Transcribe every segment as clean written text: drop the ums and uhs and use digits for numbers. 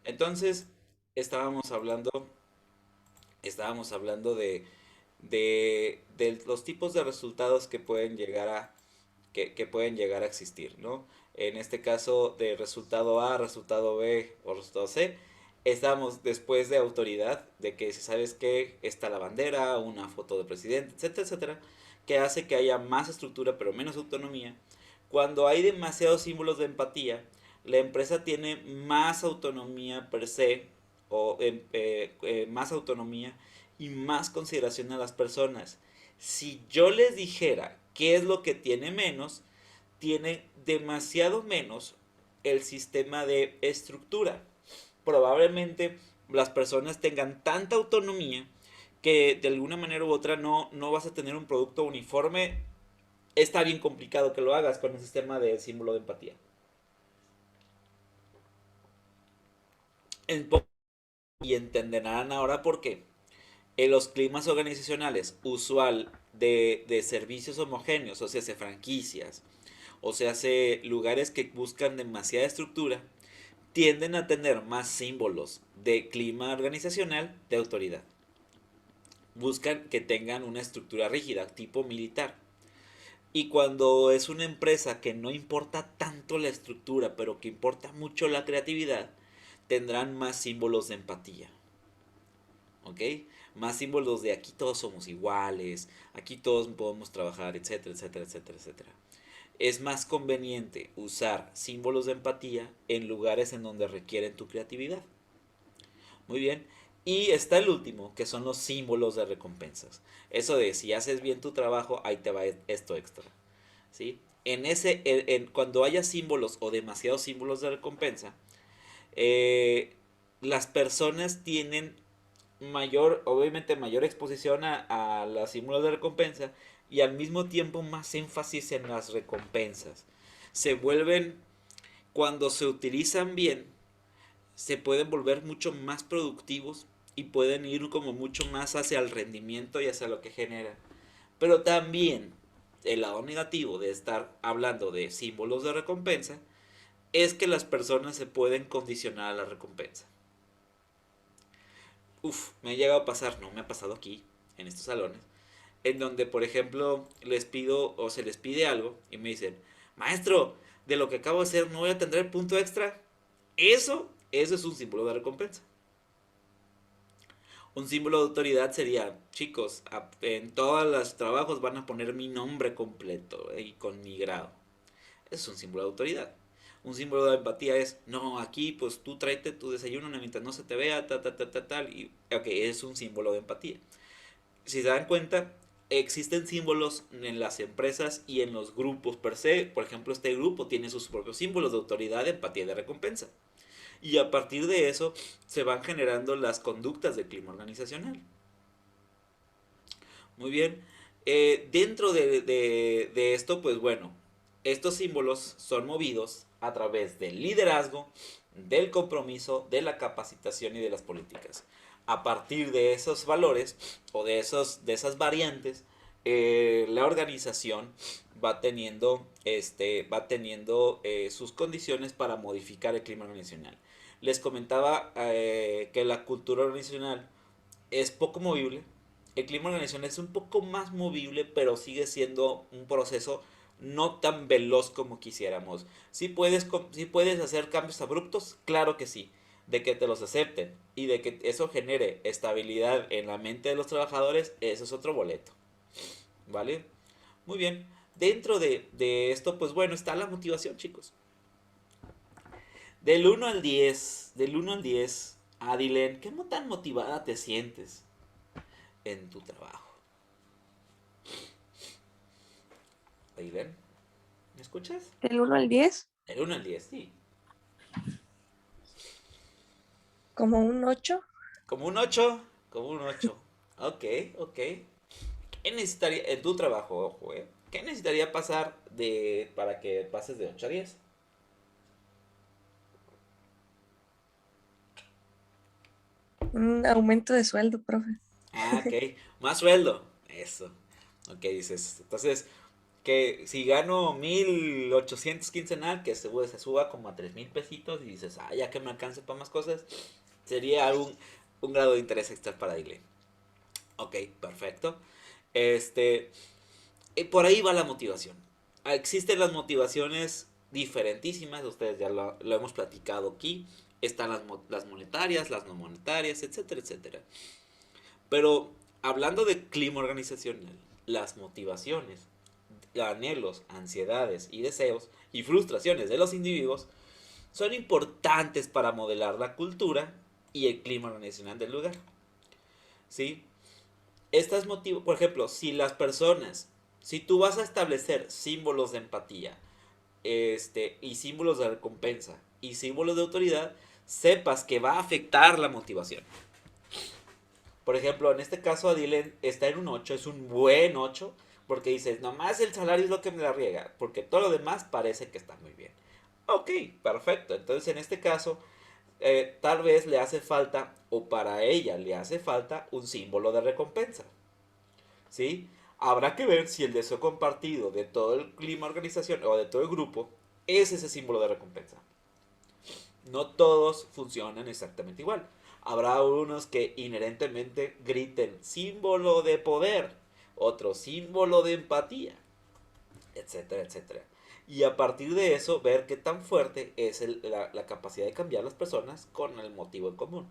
Entonces, estábamos hablando, estábamos hablando de los tipos de resultados que pueden llegar que pueden llegar a existir, ¿no? En este caso, de resultado A, resultado B o resultado C, estamos después de autoridad, de que si sabes que está la bandera, una foto del presidente, etcétera, etcétera, que hace que haya más estructura pero menos autonomía. Cuando hay demasiados símbolos de empatía, la empresa tiene más autonomía per se, o más autonomía y más consideración a las personas. Si yo les dijera qué es lo que tiene menos, tiene demasiado menos el sistema de estructura. Probablemente las personas tengan tanta autonomía que de alguna manera u otra no vas a tener un producto uniforme. Está bien complicado que lo hagas con el sistema de símbolo de empatía. Y entenderán ahora por qué. En los climas organizacionales usual de servicios homogéneos, o sea, hace franquicias, o sea, hace lugares que buscan demasiada estructura, tienden a tener más símbolos de clima organizacional de autoridad. Buscan que tengan una estructura rígida, tipo militar. Y cuando es una empresa que no importa tanto la estructura, pero que importa mucho la creatividad, tendrán más símbolos de empatía. ¿Ok? Más símbolos de aquí todos somos iguales, aquí todos podemos trabajar, etcétera, etcétera, etcétera, etcétera. Es más conveniente usar símbolos de empatía en lugares en donde requieren tu creatividad. Muy bien. Y está el último, que son los símbolos de recompensas. Eso de si haces bien tu trabajo, ahí te va esto extra. ¿Sí? Cuando haya símbolos o demasiados símbolos de recompensa, eh, las personas tienen obviamente mayor exposición a los símbolos de recompensa y al mismo tiempo más énfasis en las recompensas. Se vuelven, cuando se utilizan bien, se pueden volver mucho más productivos y pueden ir como mucho más hacia el rendimiento y hacia lo que generan. Pero también el lado negativo de estar hablando de símbolos de recompensa es que las personas se pueden condicionar a la recompensa. Uf, me ha llegado a pasar, no me ha pasado aquí, en estos salones, en donde, por ejemplo, les pido o se les pide algo y me dicen, maestro, de lo que acabo de hacer no voy a tener punto extra. Eso es un símbolo de recompensa. Un símbolo de autoridad sería, chicos, en todos los trabajos van a poner mi nombre completo y con mi grado. Eso es un símbolo de autoridad. Un símbolo de empatía es, no, aquí pues tú tráete tu desayuno mientras no se te vea, tal. Y, ok, es un símbolo de empatía. Si se dan cuenta, existen símbolos en las empresas y en los grupos per se. Por ejemplo, este grupo tiene sus propios símbolos de autoridad, de empatía y de recompensa. Y a partir de eso se van generando las conductas del clima organizacional. Muy bien. Dentro de esto, pues bueno, estos símbolos son movidos a través del liderazgo, del compromiso, de la capacitación y de las políticas. A partir de esos valores o de esas variantes, la organización va teniendo sus condiciones para modificar el clima organizacional. Les comentaba que la cultura organizacional es poco movible. El clima organizacional es un poco más movible, pero sigue siendo un proceso no tan veloz como quisiéramos. Si puedes hacer cambios abruptos, claro que sí. De que te los acepten y de que eso genere estabilidad en la mente de los trabajadores, eso es otro boleto. ¿Vale? Muy bien. Dentro de esto, pues bueno, está la motivación, chicos. Del 1 al 10, Adilen, ¿qué tan motivada te sientes en tu trabajo? Adilen, ¿me escuchas? Del 1 al 10, Del 1 al 10, sí. como un 8. Como un 8, como un 8. Ok, ok. ¿Qué necesitaría, en tu trabajo, ojo, ¿qué necesitaría pasar para que pases de 8 a 10? Un aumento de sueldo, profe. Ah, ok. Más sueldo. Eso. Ok, dices. Entonces, Que si gano 1,800 quincenal, que se suba como a 3,000 pesitos y dices, ah, ya que me alcance para más cosas, sería un grado de interés extra para Dile. Ok, perfecto. Este, por ahí va la motivación. Existen las motivaciones diferentísimas, ustedes ya lo hemos platicado aquí. Están las monetarias, las no monetarias, etcétera, etcétera. Pero hablando de clima organizacional, las motivaciones, anhelos, ansiedades y deseos y frustraciones de los individuos son importantes para modelar la cultura y el clima organizacional del lugar. ¿Sí? Estas motivos, por ejemplo, si tú vas a establecer símbolos de empatía, y símbolos de recompensa y símbolos de autoridad, sepas que va a afectar la motivación. Por ejemplo, en este caso Adilen está en un 8, es un buen 8, porque dices, nomás el salario es lo que me la riega, porque todo lo demás parece que está muy bien. Ok, perfecto. Entonces en este caso, tal vez le hace falta, o para ella le hace falta, un símbolo de recompensa. ¿Sí? Habrá que ver si el deseo compartido de todo el clima organización o de todo el grupo es ese símbolo de recompensa. No todos funcionan exactamente igual. Habrá unos que inherentemente griten símbolo de poder, otro símbolo de empatía, etcétera, etcétera. Y a partir de eso, ver qué tan fuerte es la capacidad de cambiar las personas con el motivo en común.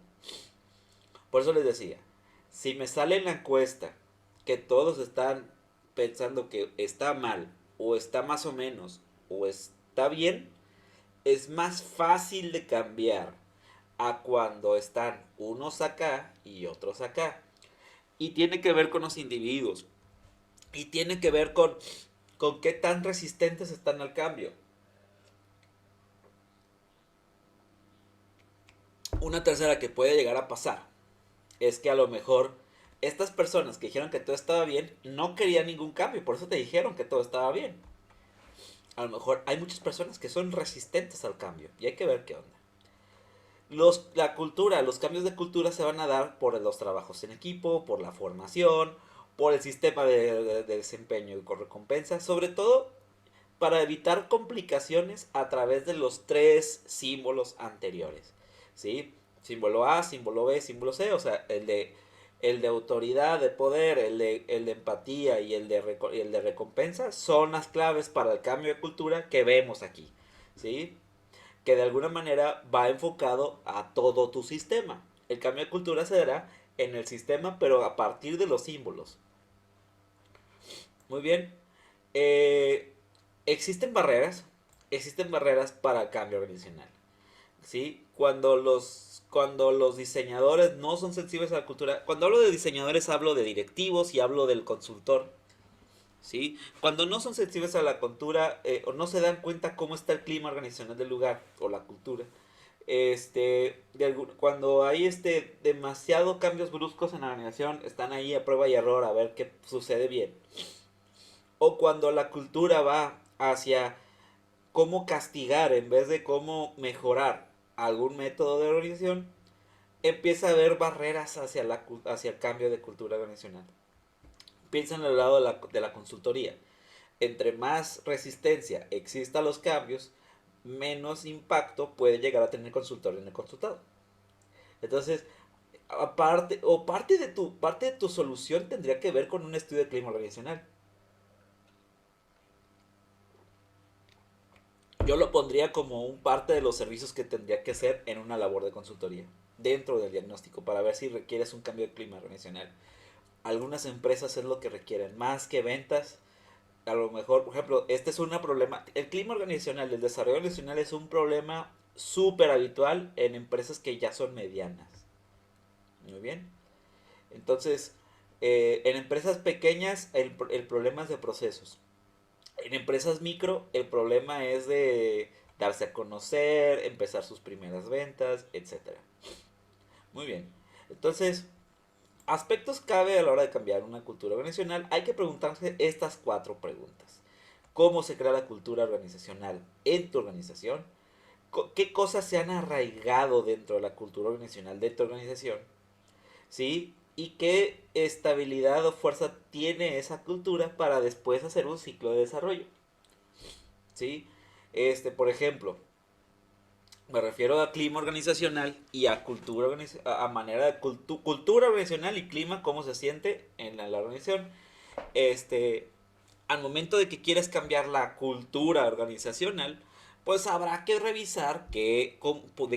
Por eso les decía, si me sale en la encuesta que todos están pensando que está mal, o está más o menos, o está bien, es más fácil de cambiar a cuando están unos acá y otros acá. Y tiene que ver con los individuos. Y tiene que ver con qué tan resistentes están al cambio. Una tercera que puede llegar a pasar es que a lo mejor estas personas que dijeron que todo estaba bien no querían ningún cambio, por eso te dijeron que todo estaba bien. A lo mejor hay muchas personas que son resistentes al cambio y hay que ver qué onda. La cultura, los cambios de cultura se van a dar por los trabajos en equipo, por la formación, por el sistema de desempeño y con recompensa, sobre todo para evitar complicaciones a través de los tres símbolos anteriores. ¿Sí? Símbolo A, símbolo B, símbolo C, o sea, el de autoridad, de poder, el de empatía y el de recompensa son las claves para el cambio de cultura que vemos aquí. ¿Sí? Que de alguna manera va enfocado a todo tu sistema. El cambio de cultura se dará en el sistema, pero a partir de los símbolos. Muy bien. Eh, existen barreras para el cambio organizacional. ¿Sí? Cuando los diseñadores no son sensibles a la cultura, cuando hablo de diseñadores hablo de directivos y hablo del consultor. ¿Sí? Cuando no son sensibles a la cultura, o no se dan cuenta cómo está el clima organizacional del lugar o la cultura, cuando hay demasiado cambios bruscos en la organización, están ahí a prueba y error a ver qué sucede bien. O cuando la cultura va hacia cómo castigar en vez de cómo mejorar algún método de organización, empieza a haber barreras hacia el cambio de cultura organizacional. Piensa en el lado de la consultoría. Entre más resistencia exista a los cambios, menos impacto puede llegar a tener el consultor en el consultado. Entonces, parte de tu solución tendría que ver con un estudio de clima organizacional. Yo lo pondría como un parte de los servicios que tendría que hacer en una labor de consultoría, dentro del diagnóstico, para ver si requieres un cambio de clima organizacional. Algunas empresas es lo que requieren, más que ventas. A lo mejor, por ejemplo, este es una problema. El clima organizacional, el desarrollo organizacional es un problema súper habitual en empresas que ya son medianas. Muy bien. Entonces, en empresas pequeñas el problema es de procesos. En empresas micro el problema es de darse a conocer, empezar sus primeras ventas, etcétera. Muy bien. Entonces, aspectos clave a la hora de cambiar una cultura organizacional, hay que preguntarse estas cuatro preguntas. ¿Cómo se crea la cultura organizacional en tu organización? ¿Qué cosas se han arraigado dentro de la cultura organizacional de tu organización? ¿Sí? y qué estabilidad o fuerza tiene esa cultura para después hacer un ciclo de desarrollo. ¿Sí? Por ejemplo, me refiero a clima organizacional y a cultura a manera de cultura organizacional y clima, cómo se siente en la organización. Este, Al momento de que quieres cambiar la cultura organizacional, pues habrá que revisar de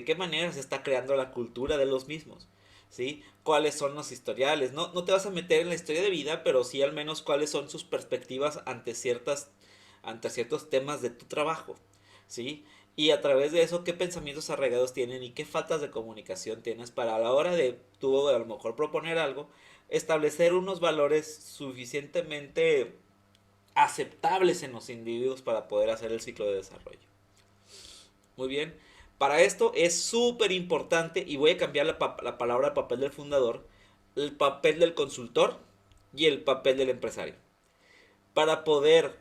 qué manera se está creando la cultura de los mismos, ¿sí? Cuáles son los historiales. No te vas a meter en la historia de vida, pero sí al menos cuáles son sus perspectivas ante ciertos temas de tu trabajo, ¿sí? Y a través de eso, qué pensamientos arraigados tienen y qué faltas de comunicación tienes para a la hora de tú a lo mejor proponer algo, establecer unos valores suficientemente aceptables en los individuos para poder hacer el ciclo de desarrollo. Muy bien. Para esto es súper importante y voy a cambiar la palabra papel del fundador, el papel del consultor y el papel del empresario. Para poder,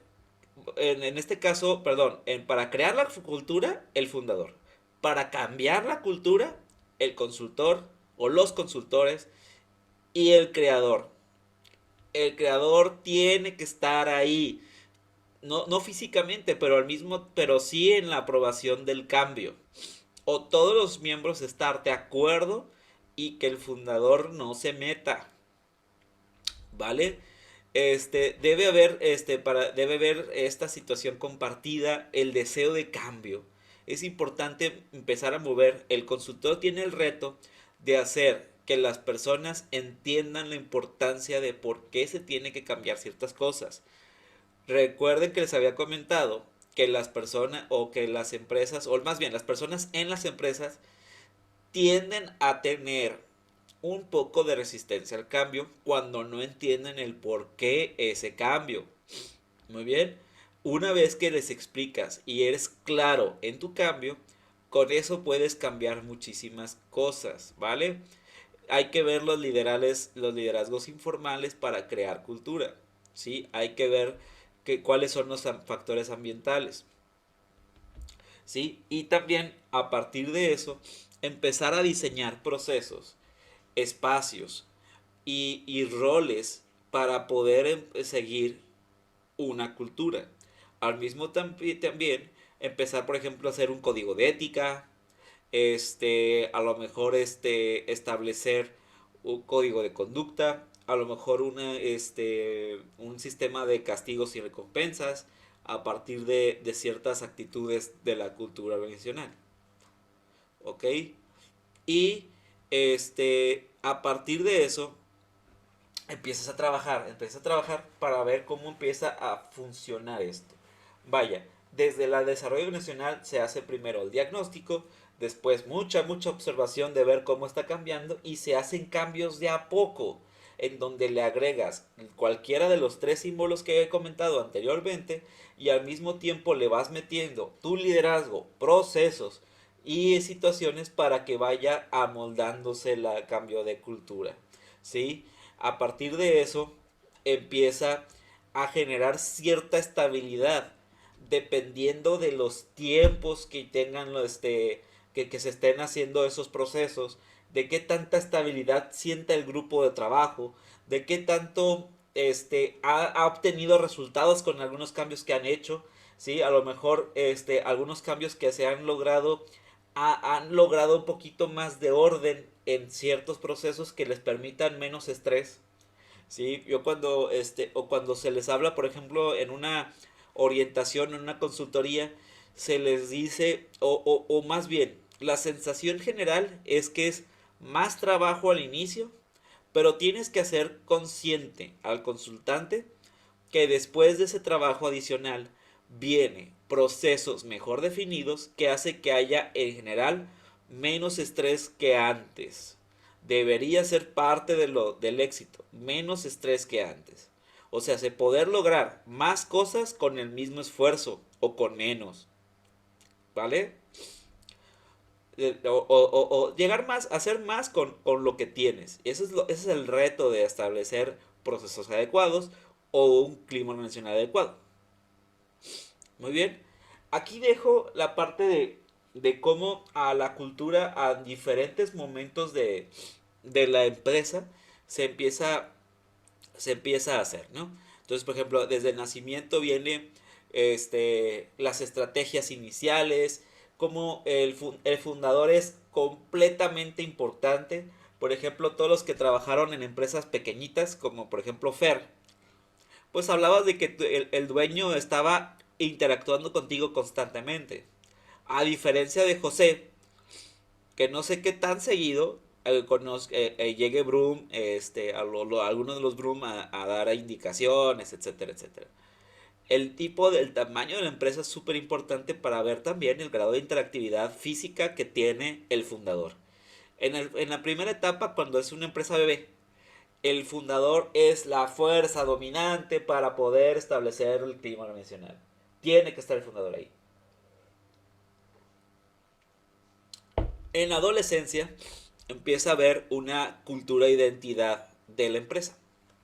en este caso, perdón, para crear la cultura, el fundador. Para cambiar la cultura, el consultor o los consultores y el creador. El creador tiene que estar ahí. No físicamente, pero sí en la aprobación del cambio. O todos los miembros estar de acuerdo y que el fundador no se meta. ¿Vale? Debe haber esta situación compartida, el deseo de cambio. Es importante empezar a mover. El consultor tiene el reto de hacer que las personas entiendan la importancia de por qué se tiene que cambiar ciertas cosas. Recuerden que les había comentado que las personas o que las empresas, o más bien las personas en las empresas, tienden a tener un poco de resistencia al cambio cuando no entienden el por qué ese cambio. Muy bien. Una vez que les explicas y eres claro en tu cambio, con eso puedes cambiar muchísimas cosas, ¿vale? Hay que ver los liderazgos informales para crear cultura, ¿sí? Hay que ver cuáles son los factores ambientales, ¿sí? Y también a partir de eso, empezar a diseñar procesos, espacios y roles para poder seguir una cultura. Al mismo también empezar, por ejemplo, a hacer un código de ética, a lo mejor establecer un código de conducta, a lo mejor un sistema de castigos y recompensas a partir de ciertas actitudes de la cultura organizacional. ¿Ok? Y a partir de eso empiezas a trabajar para ver cómo empieza a funcionar esto. Vaya, desde el desarrollo nacional se hace primero el diagnóstico, después mucha observación de ver cómo está cambiando y se hacen cambios de a poco, en donde le agregas cualquiera de los tres símbolos que he comentado anteriormente y al mismo tiempo le vas metiendo tu liderazgo, procesos y situaciones para que vaya amoldándose el cambio de cultura, ¿sí? A partir de eso empieza a generar cierta estabilidad dependiendo de los tiempos que tengan que se estén haciendo esos procesos, de qué tanta estabilidad sienta el grupo de trabajo, de qué tanto ha obtenido resultados con algunos cambios que han hecho, ¿sí? A lo mejor algunos cambios que se han logrado han logrado un poquito más de orden en ciertos procesos que les permitan menos estrés. Sí, yo o cuando se les habla, por ejemplo, en una orientación, en una consultoría, se les dice, o más bien, la sensación general es que es más trabajo al inicio, pero tienes que hacer consciente al consultante que después de ese trabajo adicional viene procesos mejor definidos que hace que haya en general menos estrés que antes. Debería ser parte del éxito, menos estrés que antes. O sea, se poder lograr más cosas con el mismo esfuerzo o con menos. ¿Vale? O llegar más, hacer más con lo que tienes. Ese es el reto de establecer procesos adecuados o un clima organizacional adecuado. Muy bien. Aquí dejo la parte de cómo a la cultura a diferentes momentos de la empresa se empieza a hacer, ¿no? Entonces, por ejemplo, desde el nacimiento viene las estrategias iniciales, como el fundador es completamente importante. Por ejemplo, todos los que trabajaron en empresas pequeñitas, como por ejemplo Fer, pues hablabas de que el dueño estaba interactuando contigo constantemente. A diferencia de José, que no sé qué tan seguido llegue Broom, algunos de los Broom a dar indicaciones, etcétera, etcétera. El tamaño de la empresa es súper importante para ver también el grado de interactividad física que tiene el fundador. En la primera etapa, cuando es una empresa bebé, el fundador es la fuerza dominante para poder establecer el clima organizacional. Tiene que estar el fundador ahí. En la adolescencia empieza a haber una cultura e identidad de la empresa.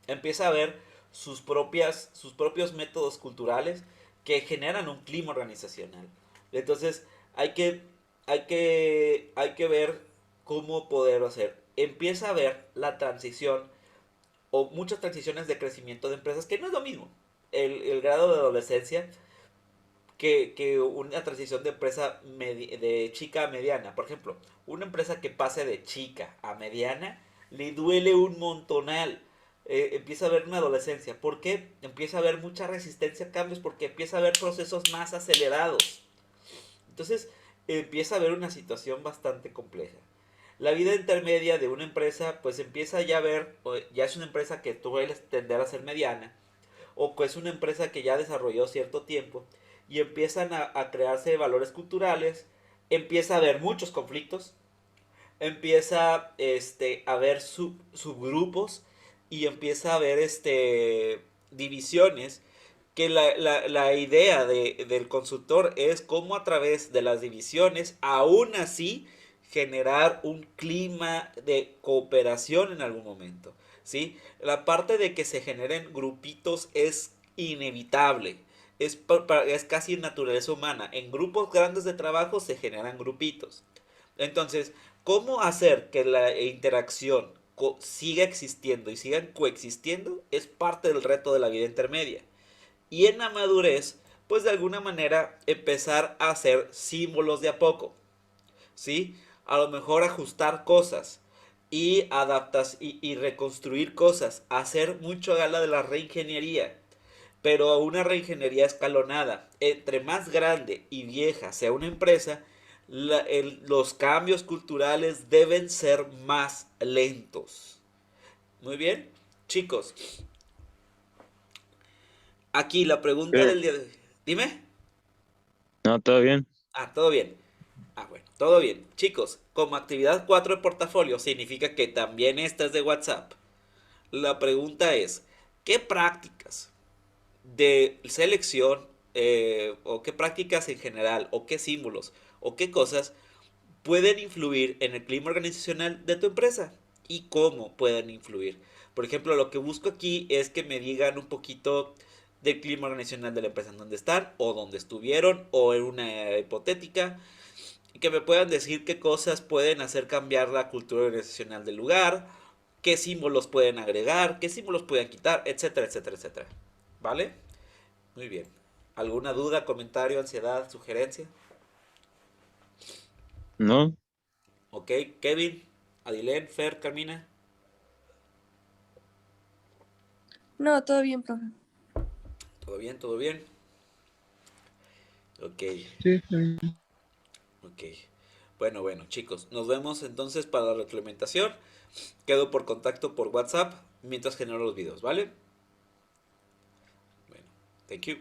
Empieza a haber sus propios métodos culturales que generan un clima organizacional. Entonces hay que ver cómo poder hacer. Empieza a ver la transición o muchas transiciones de crecimiento de empresas, que no es lo mismo. El grado de adolescencia que una transición de empresa de chica a mediana. Por ejemplo, una empresa que pase de chica a mediana le duele un montonal. Empieza a haber una adolescencia. ¿Por qué? Empieza a haber mucha resistencia a cambios porque empieza a haber procesos más acelerados. Entonces empieza a haber una situación bastante compleja. La vida intermedia de una empresa pues empieza ya a ver, ya es una empresa que suele tender a ser mediana o que es una empresa que ya desarrolló cierto tiempo y empiezan a crearse valores culturales, empieza a haber muchos conflictos, empieza a haber subgrupos y empieza a haber divisiones que la idea del consultor es cómo a través de las divisiones aún así generar un clima de cooperación en algún momento, ¿sí? La parte de que se generen grupitos es inevitable, es casi naturaleza humana. En grupos grandes de trabajo se generan grupitos. Entonces, ¿cómo hacer que la interacción siga existiendo y sigan coexistiendo? Es parte del reto de la vida intermedia. Y en la madurez, pues de alguna manera empezar a hacer símbolos de a poco, ¿sí? A lo mejor ajustar cosas y y reconstruir cosas, hacer mucho gala de la reingeniería, pero una reingeniería escalonada. Entre más grande y vieja sea una empresa, los cambios culturales deben ser más lentos. Muy bien, chicos. Aquí la pregunta Sí. del día de hoy. Dime. No, todo bien. Ah, todo bien. Ah, bueno, todo bien. Chicos, como actividad 4 de portafolio significa que también esta es de WhatsApp. La pregunta es, ¿qué prácticas de selección o qué prácticas en general o qué símbolos o qué cosas pueden influir en el clima organizacional de tu empresa y cómo pueden influir? Por ejemplo, lo que busco aquí es que me digan un poquito del clima organizacional de la empresa en donde están o donde estuvieron o en una hipotética y que me puedan decir qué cosas pueden hacer cambiar la cultura organizacional del lugar, qué símbolos pueden agregar, qué símbolos pueden quitar, etcétera, etcétera, etcétera. ¿Vale? Muy bien. ¿Alguna duda, comentario, ansiedad, sugerencia? No, Ok, Kevin, Adilén, Fer, Carmina. No, todo bien, profe. ¿Todo bien? ¿Todo bien? Ok, sí, está bien. ok. Bueno, bueno, chicos, nos vemos entonces para la retroalimentación. Quedo por contacto por WhatsApp mientras genero los videos, ¿vale? Bueno, thank you.